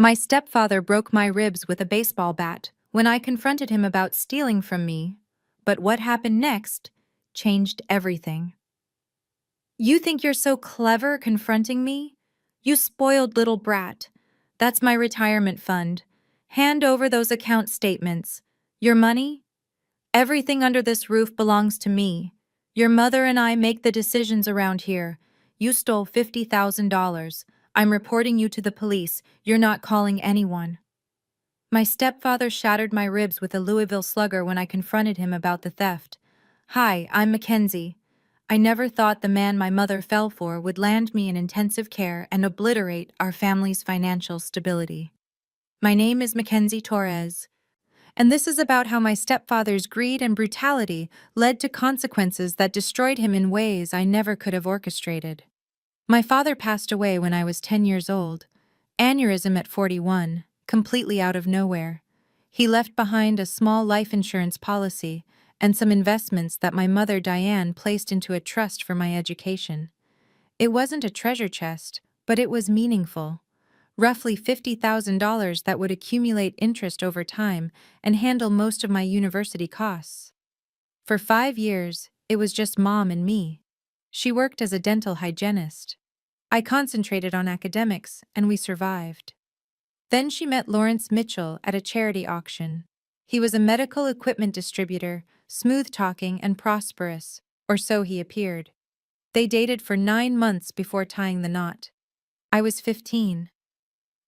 My stepfather broke my ribs with a baseball bat when I confronted him about stealing from me, but what happened next changed everything. You think you're so clever confronting me? You spoiled little brat. That's my retirement fund. Hand over those account statements. Your money? Everything under this roof belongs to me. Your mother and I make the decisions around here. You stole $50,000. I'm reporting you to the police. You're not calling anyone. My stepfather shattered my ribs with a Louisville slugger when I confronted him about the theft. Hi, I'm Mackenzie. I never thought the man my mother fell for would land me in intensive care and obliterate our family's financial stability. My name is Mackenzie Torres, and this is about how my stepfather's greed and brutality led to consequences that destroyed him in ways I never could have orchestrated. My father passed away when I was 10 years old, aneurysm at 41, completely out of nowhere. He left behind a small life insurance policy and some investments that my mother Diane placed into a trust for my education. It wasn't a treasure chest, but it was meaningful. Roughly $50,000 that would accumulate interest over time and handle most of my university costs. For 5 years, it was just Mom and me. She worked as a dental hygienist. I concentrated on academics, and we survived. Then she met Lawrence Mitchell at a charity auction. He was a medical equipment distributor, smooth-talking and prosperous, or so he appeared. They dated for 9 months before tying the knot. I was 15.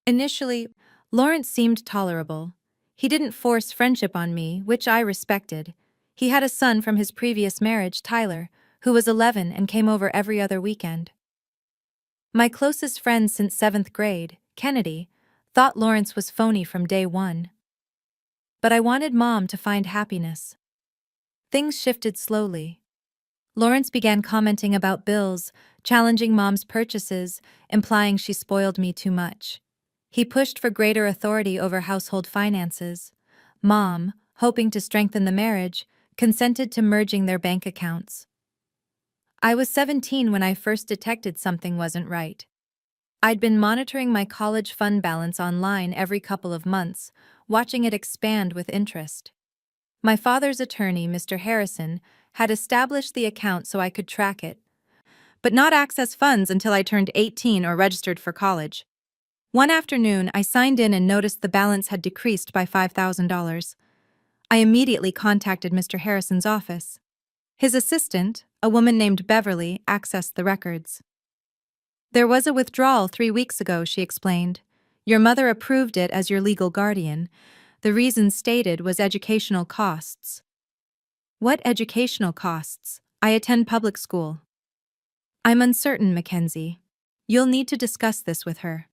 Initially, Lawrence seemed tolerable. He didn't force friendship on me, which I respected. He had a son from his previous marriage, Tyler, who was 11 and came over every other weekend. My closest friend since 7th grade, Kennedy, thought Lawrence was phony from day one. But I wanted Mom to find happiness. Things shifted slowly. Lawrence began commenting about bills, challenging Mom's purchases, implying she spoiled me too much. He pushed for greater authority over household finances. Mom, hoping to strengthen the marriage, consented to merging their bank accounts. I was 17 when I first detected something wasn't right. I'd been monitoring my college fund balance online every couple of months, watching it expand with interest. My father's attorney, Mr. Harrison, had established the account so I could track it, but not access funds until I turned 18 or registered for college. One afternoon, I signed in and noticed the balance had decreased by $5,000. I immediately contacted Mr. Harrison's office. His assistant, a woman named Beverly, accessed the records. There was a withdrawal 3 weeks ago, she explained. Your mother approved it as your legal guardian. The reason stated was educational costs. What educational costs? I attend public school. I'm uncertain, Mackenzie. You'll need to discuss this with her.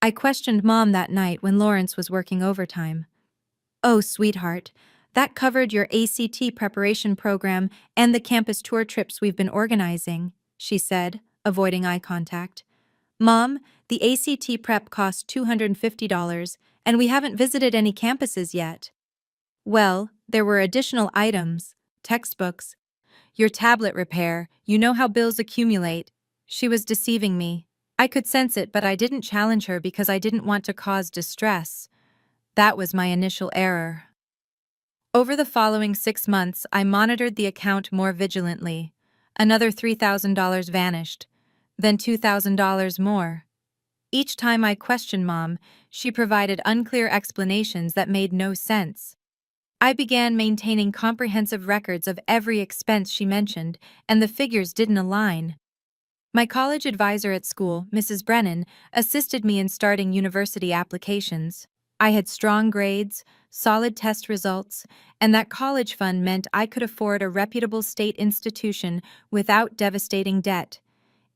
I questioned Mom that night when Lawrence was working overtime. Oh, sweetheart, that covered your ACT preparation program and the campus tour trips we've been organizing, she said, avoiding eye contact. Mom, the ACT prep cost $250, and we haven't visited any campuses yet. Well, there were additional items, textbooks, your tablet repair, you know how bills accumulate. She was deceiving me. I could sense it, but I didn't challenge her because I didn't want to cause distress. That was my initial error. Over the following 6 months, I monitored the account more vigilantly. Another $3,000 vanished, then $2,000 more. Each time I questioned Mom, she provided unclear explanations that made no sense. I began maintaining comprehensive records of every expense she mentioned, and the figures didn't align. My college advisor at school, Mrs. Brennan, assisted me in starting university applications. I had strong grades, solid test results, and that college fund meant I could afford a reputable state institution without devastating debt.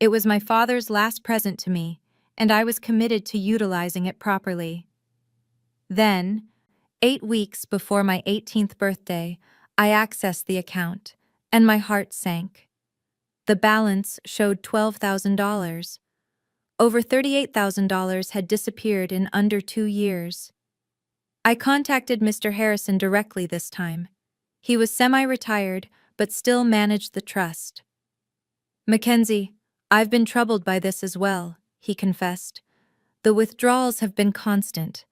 It was my father's last present to me, and I was committed to utilizing it properly. Then, 8 weeks before my 18th birthday, I accessed the account, and my heart sank. The balance showed $12,000. Over $38,000 had disappeared in under 2 years. I contacted Mr. Harrison directly this time. He was semi-retired, but still managed the trust. Mackenzie, I've been troubled by this as well, he confessed. The withdrawals have been constant.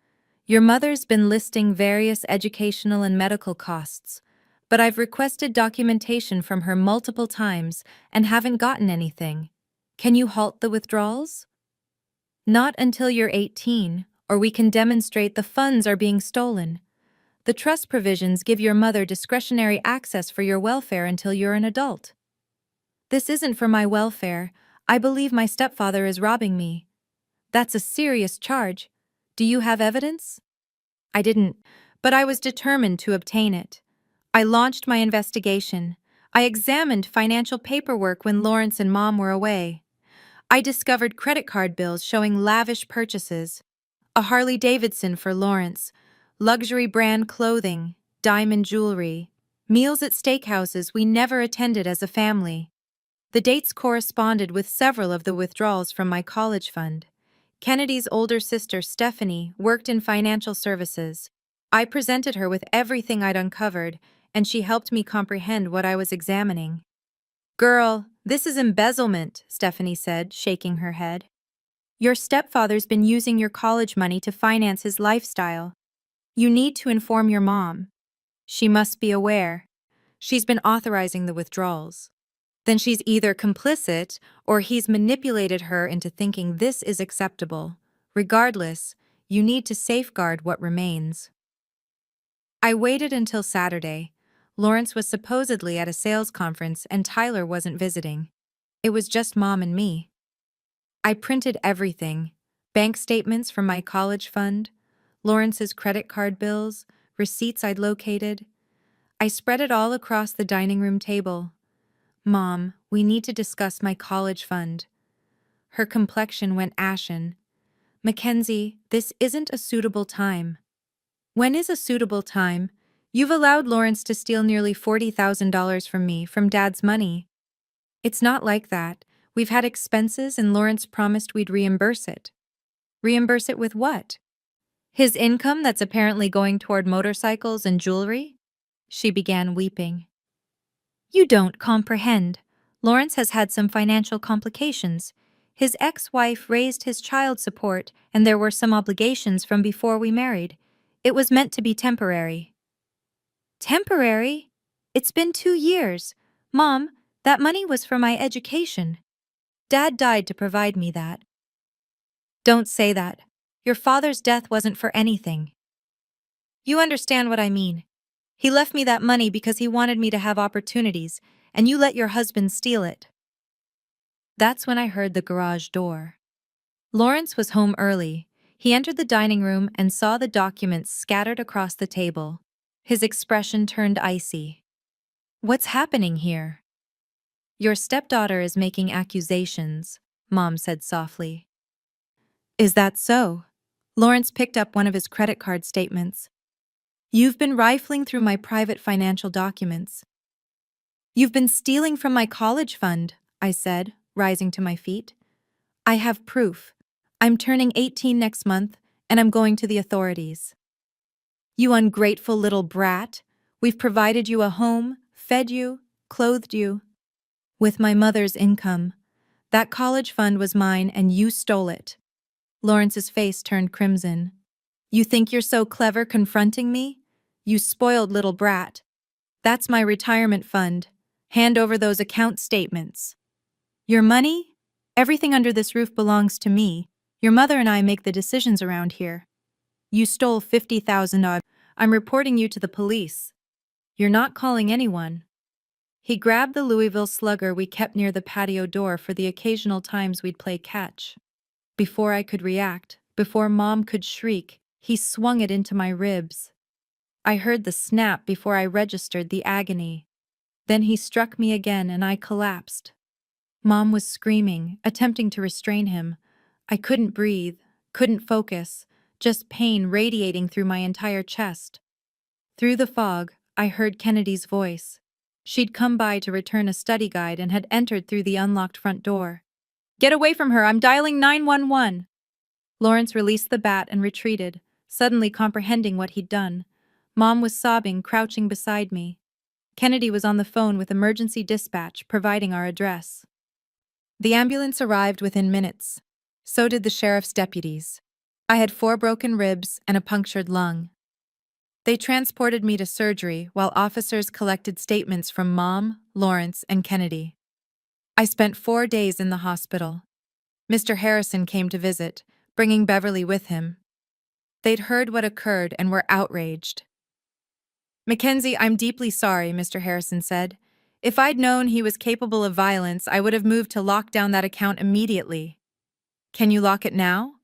Your mother's been listing various educational and medical costs, but I've requested documentation from her multiple times and haven't gotten anything. Can you halt the withdrawals? Not until you're 18, or we can demonstrate the funds are being stolen. The trust provisions give your mother discretionary access for your welfare until you're an adult. This isn't for my welfare. I believe my stepfather is robbing me. That's a serious charge. Do you have evidence? I didn't, but I was determined to obtain it. I launched my investigation. I examined financial paperwork when Lawrence and Mom were away. I discovered credit card bills showing lavish purchases. A Harley-Davidson for Lawrence, luxury brand clothing, diamond jewelry, meals at steakhouses we never attended as a family. The dates corresponded with several of the withdrawals from my college fund. Kennedy's older sister, Stephanie, worked in financial services. I presented her with everything I'd uncovered, and she helped me comprehend what I was examining. "Girl, this is embezzlement," Stephanie said, shaking her head. "Your stepfather's been using your college money to finance his lifestyle. You need to inform your mom. She must be aware. She's been authorizing the withdrawals. Then she's either complicit or he's manipulated her into thinking this is acceptable. Regardless, you need to safeguard what remains." I waited until Saturday. Lawrence was supposedly at a sales conference and Tyler wasn't visiting. It was just Mom and me. I printed everything: bank statements from my college fund, Lawrence's credit card bills, receipts I'd located. I spread it all across the dining room table. "Mom, we need to discuss my college fund." Her complexion went ashen. "Mackenzie, this isn't a suitable time." "When is a suitable time? You've allowed Lawrence to steal nearly $40,000 from me from Dad's money." "It's not like that. We've had expenses and Lawrence promised we'd reimburse it." "Reimburse it with what? His income that's apparently going toward motorcycles and jewelry?" She began weeping. "You don't comprehend. Lawrence has had some financial complications. His ex-wife raised his child support, and there were some obligations from before we married. It was meant to be temporary." "Temporary? It's been 2 years. Mom, that money was for my education. Dad died to provide me that." "Don't say that. Your father's death wasn't for anything." "You understand what I mean. He left me that money because he wanted me to have opportunities, and you let your husband steal it." That's when I heard the garage door. Lawrence was home early. He entered the dining room and saw the documents scattered across the table. His expression turned icy. "What's happening here?" "Your stepdaughter is making accusations," Mom said softly. "Is that so?" Lawrence picked up one of his credit card statements. "You've been rifling through my private financial documents." "You've been stealing from my college fund," I said, rising to my feet. "I have proof. I'm turning 18 next month, and I'm going to the authorities." "You ungrateful little brat. We've provided you a home, fed you, clothed you. With my mother's income. That college fund was mine and you stole it." Lawrence's face turned crimson. "You think you're so clever confronting me? You spoiled little brat. That's my retirement fund. Hand over those account statements." "Your money? Everything under this roof belongs to me. Your mother and I make the decisions around here. You stole $50,000. I'm reporting you to the police." "You're not calling anyone." He grabbed the Louisville Slugger we kept near the patio door for the occasional times we'd play catch. Before I could react, before Mom could shriek, he swung it into my ribs. I heard the snap before I registered the agony. Then he struck me again and I collapsed. Mom was screaming, attempting to restrain him. I couldn't breathe, couldn't focus, just pain radiating through my entire chest. Through the fog, I heard Kennedy's voice. She'd come by to return a study guide and had entered through the unlocked front door. "Get away from her, I'm dialing 911. Lawrence released the bat and retreated, suddenly comprehending what he'd done. Mom was sobbing, crouching beside me. Kennedy was on the phone with emergency dispatch, providing our address. The ambulance arrived within minutes. So did the sheriff's deputies. I had 4 broken ribs and a punctured lung. They transported me to surgery while officers collected statements from Mom, Lawrence, and Kennedy. I spent 4 days in the hospital. Mr. Harrison came to visit, bringing Beverly with him. They'd heard what occurred and were outraged. "Mackenzie, I'm deeply sorry," Mr. Harrison said. "If I'd known he was capable of violence, I would have moved to lock down that account immediately." "Can you lock it now?"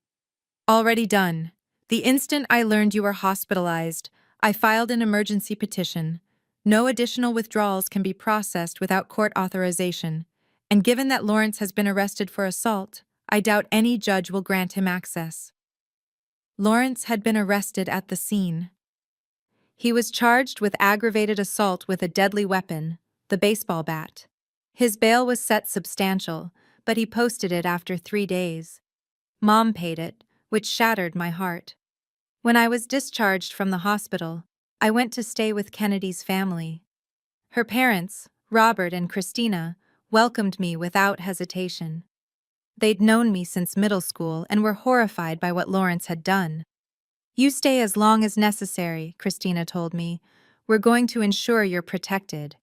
"Already done. The instant I learned you were hospitalized, I filed an emergency petition. No additional withdrawals can be processed without court authorization, and given that Lawrence has been arrested for assault, I doubt any judge will grant him access." Lawrence had been arrested at the scene. He was charged with aggravated assault with a deadly weapon, the baseball bat. His bail was set substantial, but he posted it after 3 days. Mom paid it, which shattered my heart. When I was discharged from the hospital, I went to stay with Kennedy's family. Her parents, Robert and Christina, welcomed me without hesitation. They'd known me since middle school and were horrified by what Lawrence had done. "You stay as long as necessary," Christina told me. "We're going to ensure you're protected."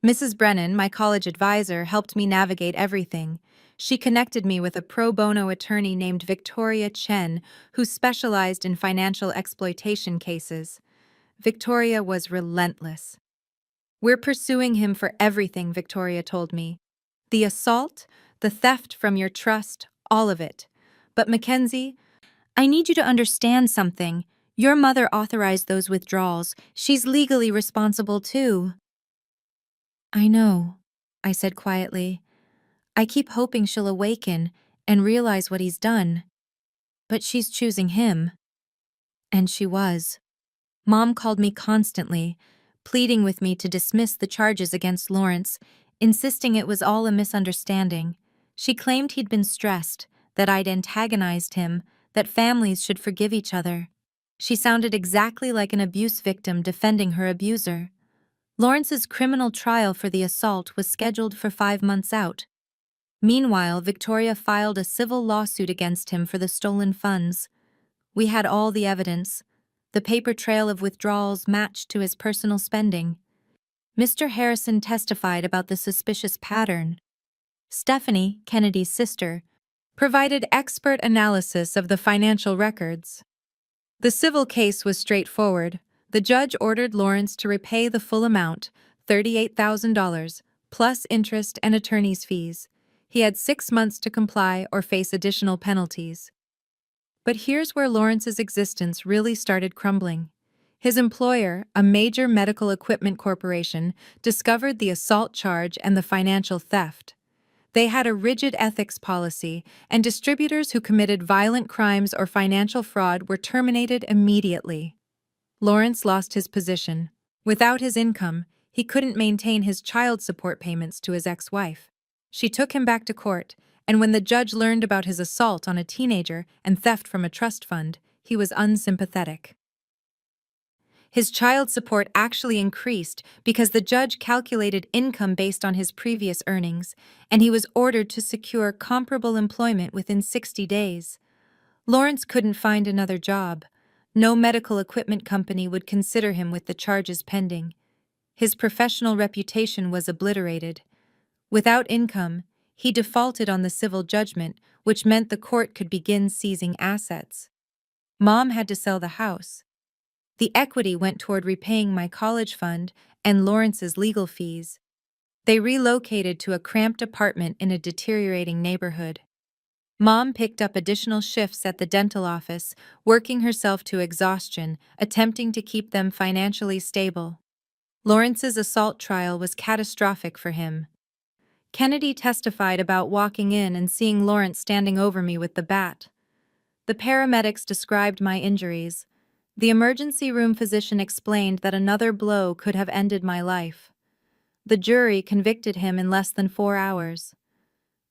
Mrs. Brennan, my college advisor, helped me navigate everything. She connected me with a pro bono attorney named Victoria Chen, who specialized in financial exploitation cases. Victoria was relentless. "We're pursuing him for everything," Victoria told me. "The assault, the theft from your trust, all of it. But Mackenzie, I need you to understand something. Your mother authorized those withdrawals. She's legally responsible too." "I know," I said quietly. "I keep hoping she'll awaken and realize what he's done. But she's choosing him." And she was. Mom called me constantly, pleading with me to dismiss the charges against Lawrence, insisting it was all a misunderstanding. She claimed he'd been stressed, that I'd antagonized him, that families should forgive each other. She sounded exactly like an abuse victim defending her abuser. Lawrence's criminal trial for the assault was scheduled for 5 months out. Meanwhile, Victoria filed a civil lawsuit against him for the stolen funds. We had all the evidence. The paper trail of withdrawals matched to his personal spending. Mr. Harrison testified about the suspicious pattern. Stephanie, Kennedy's sister, provided expert analysis of the financial records. The civil case was straightforward. The judge ordered Lawrence to repay the full amount, $38,000, plus interest and attorney's fees. He had 6 months to comply or face additional penalties. But here's where Lawrence's existence really started crumbling. His employer, a major medical equipment corporation, discovered the assault charge and the financial theft. They had a rigid ethics policy, and distributors who committed violent crimes or financial fraud were terminated immediately. Lawrence lost his position. Without his income, he couldn't maintain his child support payments to his ex-wife. She took him back to court, and when the judge learned about his assault on a teenager and theft from a trust fund, he was unsympathetic. His child support actually increased because the judge calculated income based on his previous earnings, and he was ordered to secure comparable employment within 60 days. Lawrence couldn't find another job. No medical equipment company would consider him with the charges pending. His professional reputation was obliterated. Without income, he defaulted on the civil judgment, which meant the court could begin seizing assets. Mom had to sell the house. The equity went toward repaying my college fund and Lawrence's legal fees. They relocated to a cramped apartment in a deteriorating neighborhood. Mom picked up additional shifts at the dental office, working herself to exhaustion, attempting to keep them financially stable. Lawrence's assault trial was catastrophic for him. Kennedy testified about walking in and seeing Lawrence standing over me with the bat. The paramedics described my injuries. The emergency room physician explained that another blow could have ended my life. The jury convicted him in less than 4 hours.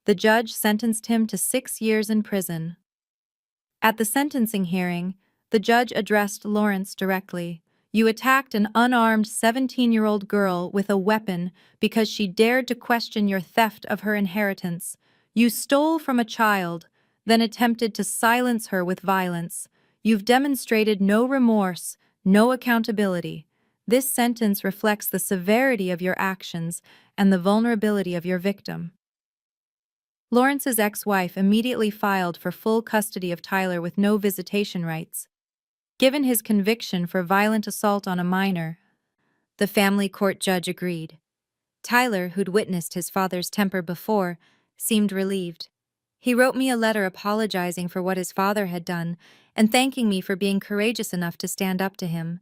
The judge sentenced him to 6 years in prison. At the sentencing hearing, the judge addressed Lawrence directly. "You attacked an unarmed 17-year-old girl with a weapon because she dared to question your theft of her inheritance. You stole from a child, then attempted to silence her with violence. You've demonstrated no remorse, no accountability. This sentence reflects the severity of your actions and the vulnerability of your victim. Lawrence's ex-wife immediately filed for full custody of Tyler with no visitation rights. Given his conviction for violent assault on a minor, the family court judge agreed. Tyler, who'd witnessed his father's temper before, seemed relieved. He wrote me a letter apologizing for what his father had done and thanking me for being courageous enough to stand up to him.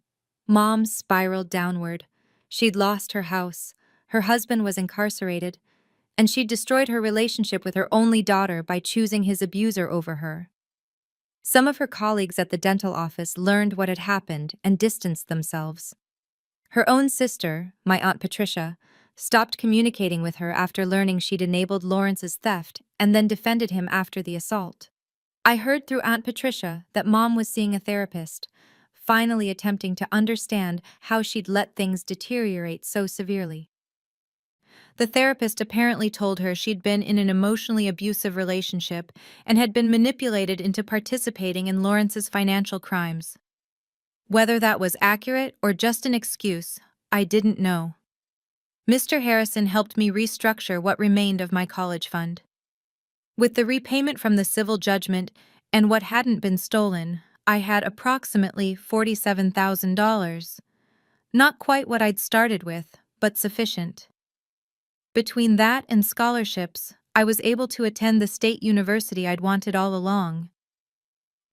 Mom spiraled downward. She'd lost her house, her husband was incarcerated, and she'd destroyed her relationship with her only daughter by choosing his abuser over her. Some of her colleagues at the dental office learned what had happened and distanced themselves. Her own sister, my Aunt Patricia, stopped communicating with her after learning she'd enabled Lawrence's theft and then defended him after the assault. I heard through Aunt Patricia that Mom was seeing a therapist, finally attempting to understand how she'd let things deteriorate so severely. The therapist apparently told her she'd been in an emotionally abusive relationship and had been manipulated into participating in Lawrence's financial crimes. Whether that was accurate or just an excuse, I didn't know. Mr. Harrison helped me restructure what remained of my college fund. With the repayment from the civil judgment and what hadn't been stolen, I had approximately $47,000. Not quite what I'd started with, but sufficient. Between that and scholarships, I was able to attend the state university I'd wanted all along.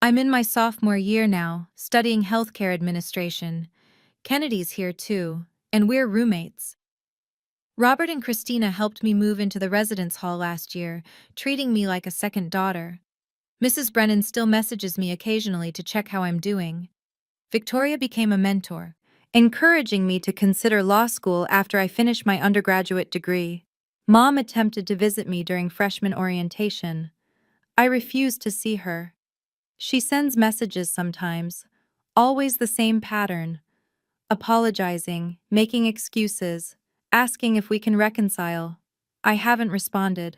I'm in my sophomore year now, studying healthcare administration. Kennedy's here too, and we're roommates. Robert and Christina helped me move into the residence hall last year, treating me like a second daughter. Mrs. Brennan still messages me occasionally to check how I'm doing. Victoria became a mentor, encouraging me to consider law school after I finish my undergraduate degree. Mom attempted to visit me during freshman orientation. I refused to see her. She sends messages sometimes, always the same pattern: apologizing, making excuses, asking if we can reconcile. I haven't responded.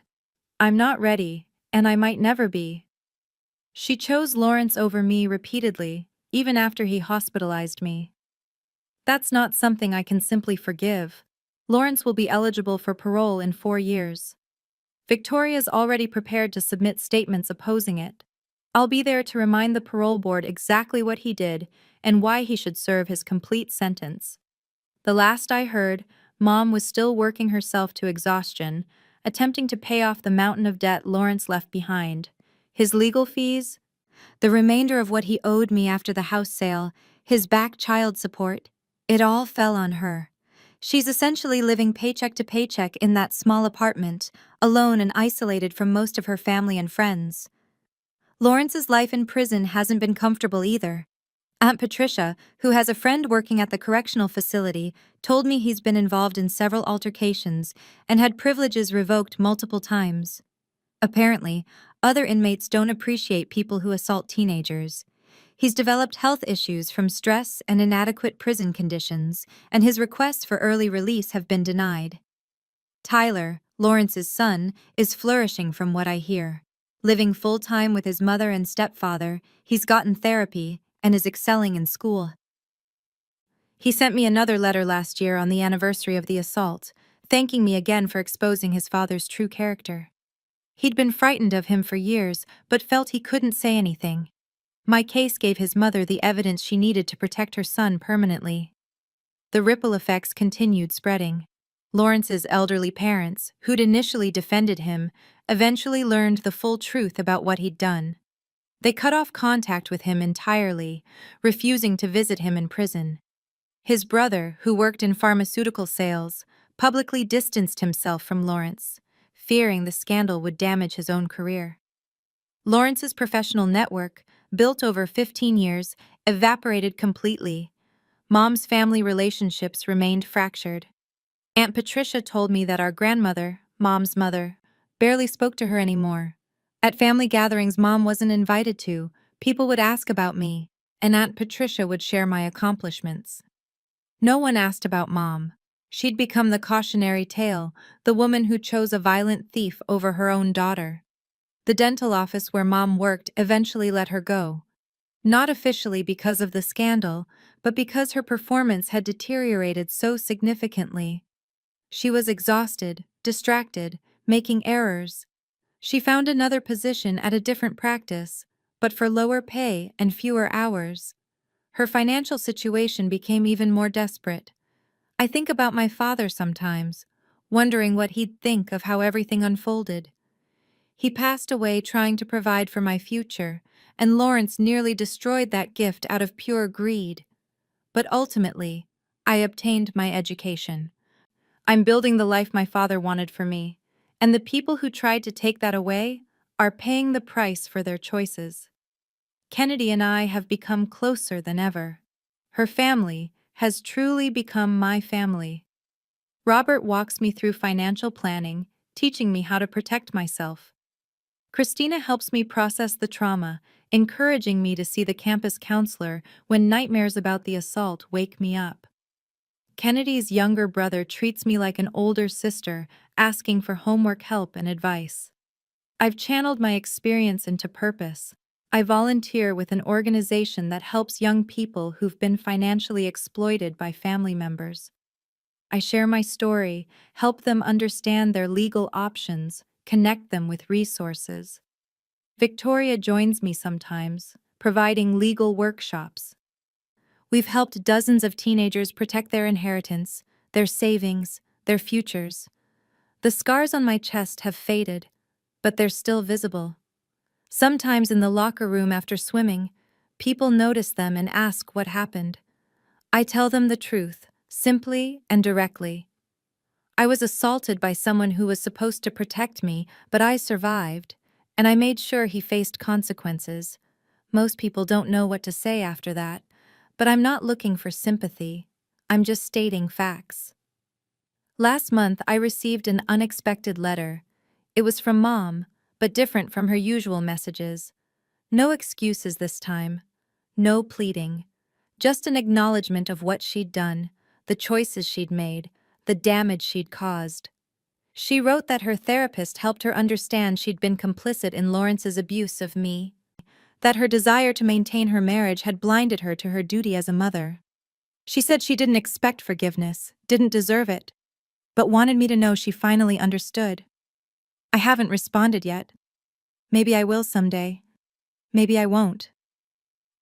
I'm not ready, and I might never be. She chose Lawrence over me repeatedly, even after he hospitalized me. That's not something I can simply forgive. Lawrence will be eligible for parole in 4 years. Victoria's already prepared to submit statements opposing it. I'll be there to remind the parole board exactly what he did and why he should serve his complete sentence. The last I heard, Mom was still working herself to exhaustion, attempting to pay off the mountain of debt Lawrence left behind. His legal fees, the remainder of what he owed me after the house sale, his back child support, it all fell on her. She's essentially living paycheck to paycheck in that small apartment, alone and isolated from most of her family and friends. Lawrence's life in prison hasn't been comfortable either. Aunt Patricia, who has a friend working at the correctional facility, told me he's been involved in several altercations and had privileges revoked multiple times. Apparently, other inmates don't appreciate people who assault teenagers. He's developed health issues from stress and inadequate prison conditions, and his requests for early release have been denied. Tyler, Lawrence's son, is flourishing from what I hear. Living full-time with his mother and stepfather, he's gotten therapy and is excelling in school. He sent me another letter last year on the anniversary of the assault, thanking me again for exposing his father's true character. He'd been frightened of him for years, but felt he couldn't say anything. My case gave his mother the evidence she needed to protect her son permanently. The ripple effects continued spreading. Lawrence's elderly parents, who'd initially defended him, eventually learned the full truth about what he'd done. They cut off contact with him entirely, refusing to visit him in prison. His brother, who worked in pharmaceutical sales, publicly distanced himself from Lawrence, fearing the scandal would damage his own career. Lawrence's professional network, built over 15 years, evaporated completely. Mom's family relationships remained fractured. Aunt Patricia told me that our grandmother, Mom's mother, barely spoke to her anymore. At family gatherings Mom wasn't invited to, people would ask about me, and Aunt Patricia would share my accomplishments. No one asked about Mom. She'd become the cautionary tale, the woman who chose a violent thief over her own daughter. The dental office where Mom worked eventually let her go. Not officially because of the scandal, but because her performance had deteriorated so significantly. She was exhausted, distracted, making errors. She found another position at a different practice, but for lower pay and fewer hours. Her financial situation became even more desperate. I think about my father sometimes, wondering what he'd think of how everything unfolded. He passed away trying to provide for my future, and Lawrence nearly destroyed that gift out of pure greed. But ultimately, I obtained my education. I'm building the life my father wanted for me, and the people who tried to take that away are paying the price for their choices. Kennedy and I have become closer than ever. Her family has truly become my family. Robert walks me through financial planning, teaching me how to protect myself. Christina helps me process the trauma, encouraging me to see the campus counselor when nightmares about the assault wake me up. Kennedy's younger brother treats me like an older sister, asking for homework help and advice. I've channeled my experience into purpose. I volunteer with an organization that helps young people who've been financially exploited by family members. I share my story, help them understand their legal options, connect them with resources. Victoria joins me sometimes, providing legal workshops. We've helped dozens of teenagers protect their inheritance, their savings, their futures. The scars on my chest have faded, but they're still visible. Sometimes in the locker room after swimming, people notice them and ask what happened. I tell them the truth, simply and directly. I was assaulted by someone who was supposed to protect me, but I survived, and I made sure he faced consequences. Most people don't know what to say after that, but I'm not looking for sympathy. I'm just stating facts. Last month, I received an unexpected letter. It was from Mom, but different from her usual messages. No excuses this time. No pleading. Just an acknowledgement of what she'd done, the choices she'd made, the damage she'd caused. She wrote that her therapist helped her understand she'd been complicit in Lawrence's abuse of me, that her desire to maintain her marriage had blinded her to her duty as a mother. She said she didn't expect forgiveness, didn't deserve it, but wanted me to know she finally understood. I haven't responded yet. Maybe I will someday. Maybe I won't.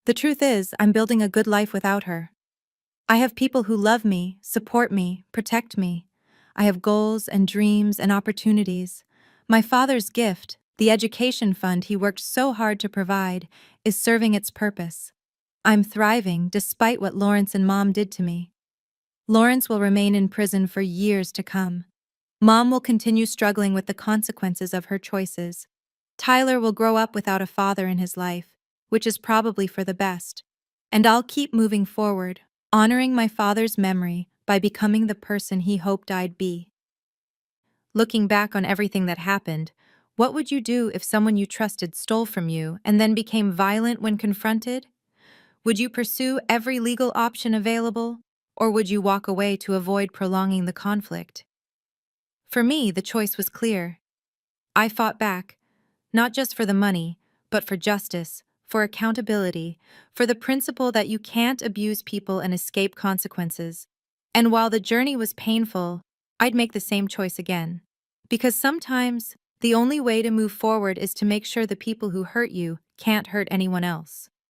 The truth is, I'm building a good life without her. I have people who love me, support me, protect me. I have goals and dreams and opportunities. My father's gift, the education fund he worked so hard to provide, is serving its purpose. I'm thriving despite what Lawrence and Mom did to me. Lawrence will remain in prison for years to come. Mom will continue struggling with the consequences of her choices. Tyler will grow up without a father in his life, which is probably for the best. And I'll keep moving forward, honoring my father's memory by becoming the person he hoped I'd be. Looking back on everything that happened, what would you do if someone you trusted stole from you and then became violent when confronted? Would you pursue every legal option available, or would you walk away to avoid prolonging the conflict? For me, the choice was clear. I fought back, not just for the money, but for justice, for accountability, for the principle that you can't abuse people and escape consequences. And while the journey was painful, I'd make the same choice again. Because sometimes, the only way to move forward is to make sure the people who hurt you can't hurt anyone else.